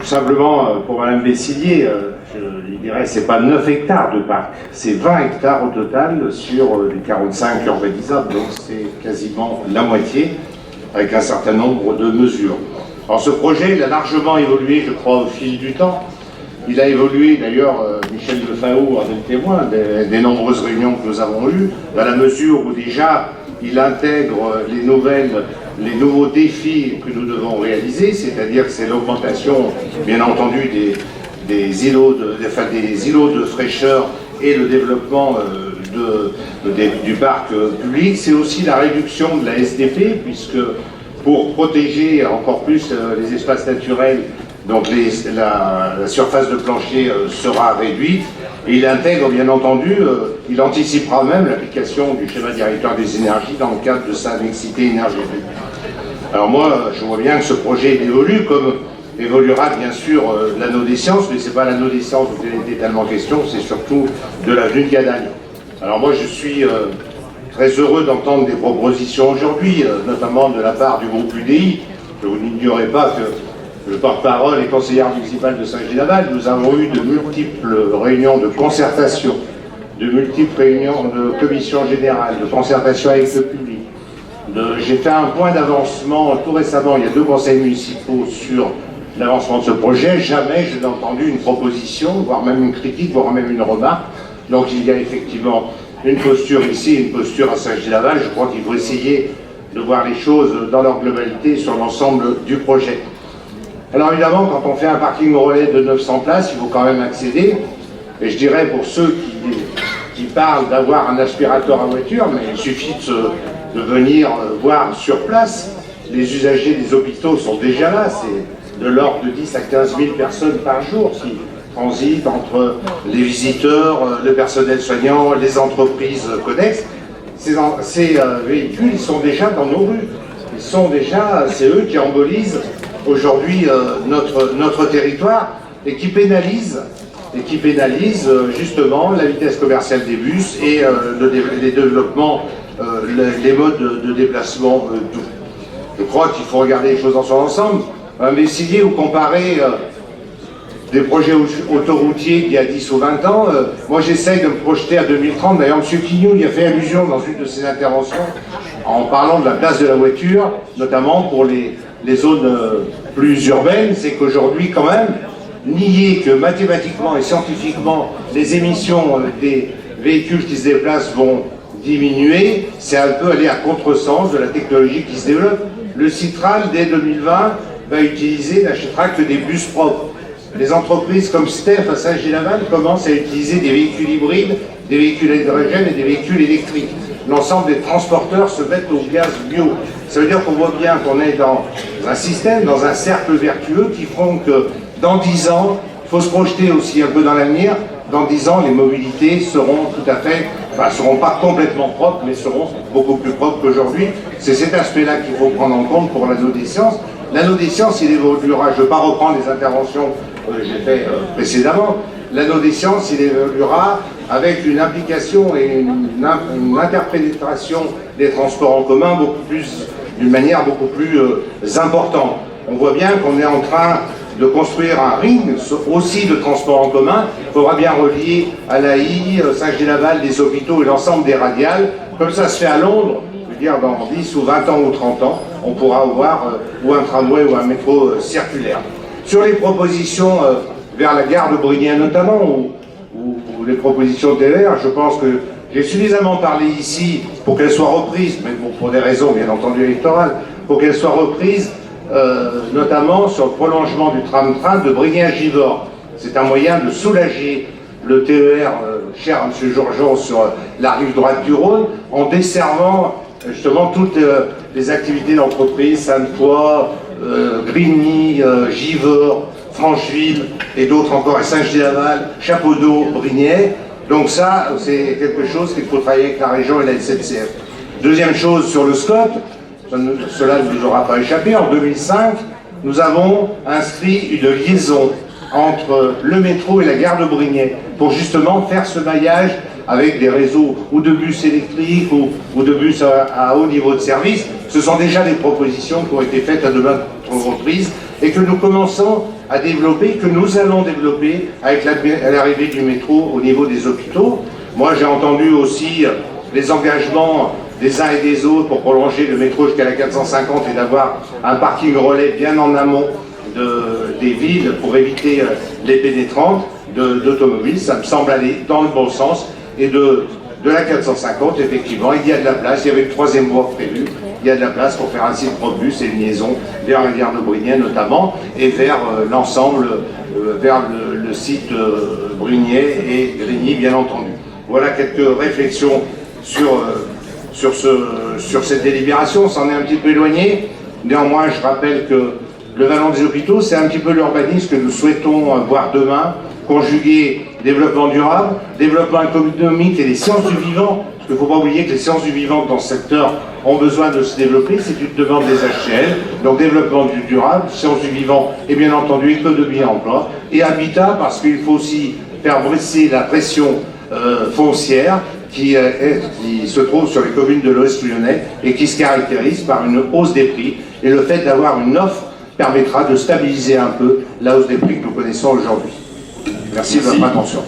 simplement, pour Madame Bessillier, je lui dirais, c'est pas 9 hectares de parc, c'est 20 hectares au total sur les 45 urbanisables, donc c'est quasiment la moitié, avec un certain nombre de mesures. Alors ce projet, il a largement évolué, je crois, au fil du temps. Il a évolué, d'ailleurs, Michel Lefao en est le témoin des nombreuses réunions que nous avons eues, dans la mesure où déjà il intègre les nouveaux défis que nous devons réaliser, c'est-à-dire que c'est l'augmentation, bien entendu, des îlots de fraîcheur et le développement du parc public. C'est aussi la réduction de la SDP, puisque pour protéger encore plus les espaces naturels, donc la surface de plancher sera réduite. Et il intègre, bien entendu, il anticipera même l'application du schéma directeur des énergies dans le cadre de sa mixité énergétique. Alors moi, je vois bien que ce projet évolue, comme évoluera bien sûr l'anneau des sciences, mais ce n'est pas l'anneau des sciences dont il était tellement question, c'est surtout de l'avenue de Gadagne. Alors moi, je suis très heureux d'entendre des propositions aujourd'hui, notamment de la part du groupe UDI. Vous n'ignorez pas que le porte-parole et conseillère municipale de Saint-Gilles-Laval, nous avons eu de multiples réunions de concertation, de multiples réunions de commission générale, de concertation avec le public. J'ai fait un point d'avancement tout récemment, il y a 2 conseils municipaux sur l'avancement de ce projet. Jamais je n'ai entendu une proposition, voire même une critique, voire même une remarque. Donc il y a effectivement une posture ici, une posture à Saint-Gilles-Laval. Je crois qu'il faut essayer de voir les choses dans leur globalité sur l'ensemble du projet. Alors évidemment, quand on fait un parking relais de 900 places, il faut quand même accéder. Et je dirais pour ceux qui parlent d'avoir un aspirateur à voiture, mais il suffit de venir voir sur place. Les usagers des hôpitaux sont déjà là, c'est de l'ordre de 10 à 15 000 personnes par jour qui transitent entre les visiteurs, le personnel soignant, les entreprises connexes. Ces véhicules, ils sont déjà dans nos rues. C'est eux qui embolisent aujourd'hui notre territoire et qui pénalisent justement la vitesse commerciale des bus et les développements, les modes de déplacement. Je crois qu'il faut regarder les choses dans son ensemble. Mais si vous comparez des projets autoroutiers d'il y a 10 ou 20 ans, moi j'essaye de me projeter à 2030. D'ailleurs, M. Quignou y a fait allusion dans une de ses interventions en parlant de la place de la voiture, notamment pour les zones plus urbaines. C'est qu'aujourd'hui, quand même, nier que mathématiquement et scientifiquement les émissions des véhicules qui se déplacent vont diminuer, c'est un peu aller à contresens de la technologie qui se développe. Le Citral, dès 2020, n'achètera que des bus propres. Les entreprises comme Steph à Saint-Gilles-Laval commencent à utiliser des véhicules hybrides, des véhicules à hydrogène et des véhicules électriques. L'ensemble des transporteurs se mettent au gaz bio. Ça veut dire qu'on voit bien qu'on est dans un système, dans un cercle vertueux qui font que dans 10 ans, il faut se projeter aussi un peu dans l'avenir. Dans 10 ans, les mobilités seront tout à fait, seront pas complètement propres, mais seront beaucoup plus propres qu'aujourd'hui. C'est cet aspect-là qu'il faut prendre en compte pour l'anneau des sciences. L'anneau des sciences, il évoluera, je ne vais pas reprendre les interventions que j'ai faites précédemment. L'anneau des sciences, il évoluera avec une implication et une interprétation des transports en commun d'une manière beaucoup plus importante. On voit bien qu'on est en train de construire un ring aussi de transport en commun. Il faudra bien relier à l'AI, Saint-Gilles-Laval, les hôpitaux et l'ensemble des radiales. Comme ça se fait à Londres, je veux dire dans 10 ou 20 ans ou 30 ans, on pourra avoir ou un tramway ou un métro circulaire. Sur les propositions vers la gare de Brignais notamment, ou les propositions TER, je pense que j'ai suffisamment parlé ici pour qu'elles soient reprises, mais pour des raisons bien entendu électorales, pour qu'elles soient reprises, notamment sur le prolongement du tram-train de Brignais-Givors. C'est un moyen de soulager le TER, cher à M. Georgeon, sur la rive droite du Rhône, en desservant justement toutes les activités d'entreprise, Sainte-Foy, Grigny, Givors, Francheville et d'autres encore, et Saint-Gilles-Laval, Chapeau-d'Eau, Brignais. Donc ça, c'est quelque chose qu'il faut travailler avec la région et la SNCF. Deuxième chose, sur le SCOT, cela ne nous aura pas échappé, en 2005, nous avons inscrit une liaison entre le métro et la gare de Brignais pour justement faire ce maillage avec des réseaux ou de bus électriques ou de bus à haut niveau de service. Ce sont déjà des propositions qui ont été faites à de maintes reprises et que nous commençons à développer, que nous allons développer avec l'arrivée du métro au niveau des hôpitaux. Moi, j'ai entendu aussi les engagements des uns et des autres pour prolonger le métro jusqu'à la 450 et d'avoir un parking relais bien en amont des villes pour éviter les pénétrantes d'automobiles. Ça me semble aller dans le bon sens. Et de la 450, effectivement, il y a de la place. Il y avait le troisième voie prévu. Il y a de la place pour faire un site Probus et une liaison vers la gare de Brunier notamment et vers l'ensemble, vers le site Brunier et Grigny, bien entendu. Voilà quelques réflexions sur cette délibération. On s'en est un petit peu éloigné. Néanmoins, je rappelle que le Vallon des Hôpitaux, c'est un petit peu l'urbanisme que nous souhaitons voir demain, conjuguer développement durable, développement économique et les sciences du vivant, parce qu'il ne faut pas oublier que les sciences du vivant dans ce secteur ont besoin de se développer, c'est une demande des HCL, donc développement durable, sciences du vivant et bien entendu économie et emploi, et habitat parce qu'il faut aussi faire baisser la pression foncière qui se trouve sur les communes de l'Ouest lyonnais et qui se caractérise par une hausse des prix, et le fait d'avoir une offre permettra de stabiliser un peu la hausse des prix que nous connaissons aujourd'hui. Merci de votre attention.